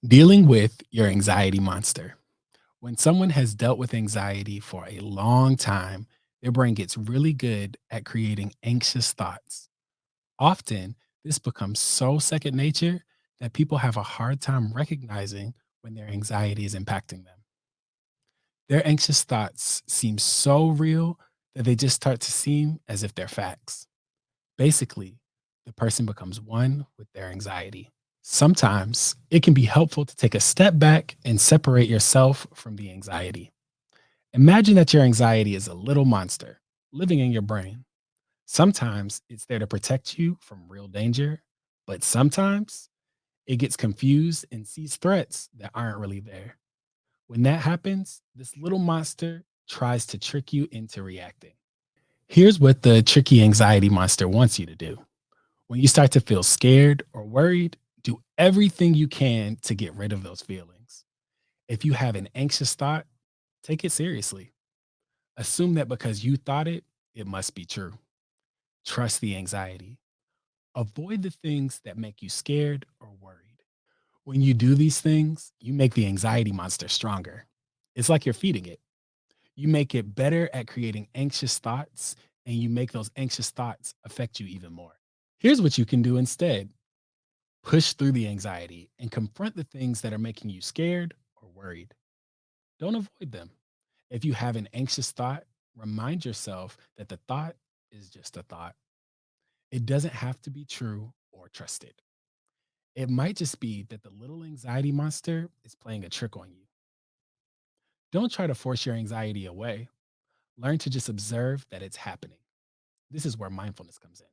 Dealing with your anxiety monster. When someone has dealt with anxiety for a long time, their brain gets really good at creating anxious thoughts. Often, this becomes so second nature that people have a hard time recognizing when their anxiety is impacting them. Their anxious thoughts seem so real that they just start to seem as if they're facts. Basically, the person becomes one with their anxiety. Sometimes it can be helpful to take a step back and separate yourself from the anxiety. Imagine that your anxiety is a little monster living in your brain. Sometimes it's there to protect you from real danger, but sometimes it gets confused and sees threats that aren't really there. When that happens, this little monster tries to trick you into reacting. Here's what the tricky anxiety monster wants you to do. When you start to feel scared or worried, do everything you can to get rid of those feelings. If you have an anxious thought, take it seriously. Assume that because you thought it, it must be true. Trust the anxiety. Avoid the things that make you scared or worried. When you do these things, you make the anxiety monster stronger. It's like you're feeding it. You make it better at creating anxious thoughts, and you make those anxious thoughts affect you even more. Here's what you can do instead: push through the anxiety and confront the things that are making you scared or worried. Don't avoid them. If you have an anxious thought, remind yourself that the thought is just a thought. It doesn't have to be true or trusted. It might just be that the little anxiety monster is playing a trick on you. Don't try to force your anxiety away. Learn to just observe that it's happening. This is where mindfulness comes in.